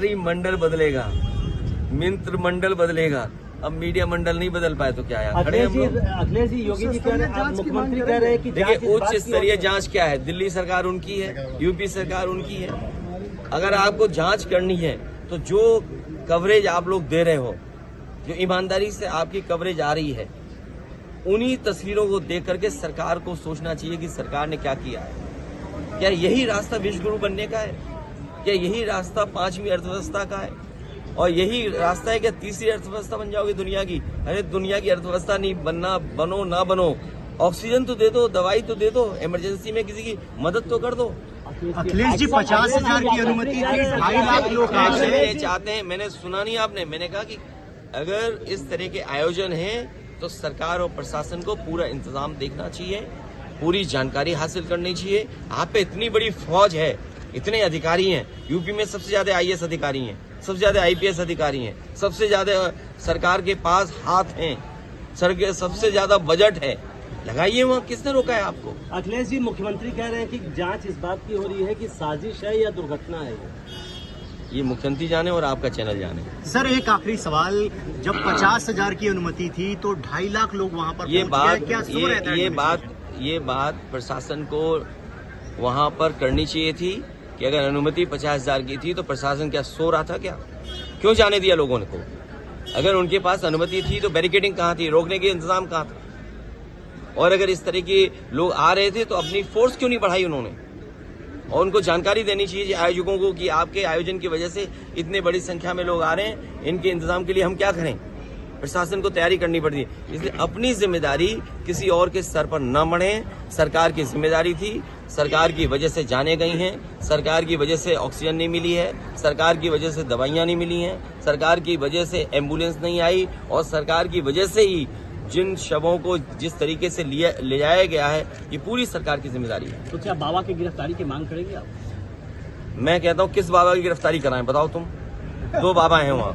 मंत्रिमंडल बदलेगा, मंत्रिमंडल बदलेगा, अब मीडिया मंडल नहीं बदल पाए तो क्या है? अखिलेश जी योगी जी कह रहे हैं, आप मुख्यमंत्री कह रहे हैं कि देखिए उच्च स्तरीय जांच क्या है? दिल्ली सरकार उनकी है, यूपी सरकार उनकी है। अगर आपको जांच करनी है तो जो कवरेज आप लोग दे रहे हो, जो ईमानदारी से आपकी कवरेज आ रही है, उन्हीं तस्वीरों को देख करके सरकार को सोचना चाहिए कि सरकार ने क्या किया है। क्या यही रास्ता विश्व गुरु बनने का है? क्या यही रास्ता 5वीं अर्थव्यवस्था का है? और यही रास्ता है कि तीसरी अर्थव्यवस्था बन जाओगे दुनिया की? अरे दुनिया की अर्थव्यवस्था नहीं बनना, बनो ना बनो, ऑक्सीजन तो दे दो, दवाई तो दे दो, इमरजेंसी में किसी की मदद तो कर दो। अखिलेश जी 50,000 की अनुमति थी, 2.5 लाख लोग चाहते हैं। मैंने सुना नहीं आपने, मैंने कहा कि अगर इस तरह के आयोजन हैं तो सरकार और प्रशासन को पूरा इंतजाम देखना चाहिए, पूरी जानकारी हासिल करनी चाहिए। आप पे इतनी बड़ी फौज है, इतने अधिकारी हैं, यूपी में सबसे ज्यादा IAS अधिकारी हैं, सबसे ज्यादा IPS अधिकारी हैं, सबसे ज्यादा सरकार के पास हाथ हैं, सबसे ज्यादा बजट है, लगाइए वहाँ। किसने रोका है आपको? अखिलेश जी मुख्यमंत्री कह रहे हैं कि जांच इस बात की हो रही है कि साजिश है या दुर्घटना है। ये मुख्यमंत्री जाने और आपका चैनल जाने। सर एक आखिरी सवाल, जब 50,000 की अनुमति थी तो 2.5 लाख लोग वहां पर ये बात प्रशासन को वहां पर करनी चाहिए थी कि अगर अनुमति 50,000 की थी तो प्रशासन क्या सो रहा था क्या? क्यों जाने दिया लोगों को? अगर उनके पास अनुमति थी तो बैरिकेडिंग कहाँ थी, रोकने के इंतजाम कहाँ था? और अगर इस तरह के लोग आ रहे थे तो अपनी फोर्स क्यों नहीं बढ़ाई उन्होंने? और उनको जानकारी देनी चाहिए आयोजकों को कि आपके आयोजन की वजह से इतने बड़ी संख्या में लोग आ रहे हैं, इनके इंतजाम के लिए हम क्या करें? प्रशासन को तैयारी करनी पड़ती है। इसलिए अपनी जिम्मेदारी किसी और के सर पर न मढ़े। सरकार की जिम्मेदारी थी, सरकार की वजह से जाने गई हैं, सरकार की वजह से ऑक्सीजन नहीं मिली है, सरकार की वजह से दवाइयां नहीं मिली हैं, सरकार की वजह से एम्बुलेंस नहीं आई, और सरकार की वजह से ही जिन शवों को जिस तरीके से ले जाया गया है, ये पूरी सरकार की जिम्मेदारी है। तो क्या बाबा की गिरफ्तारी की मांग करेंगे आप? मैं कहता हूँ किस बाबा की गिरफ्तारी कराएं बताओ तुम? 2 बाबा हैं वहाँ।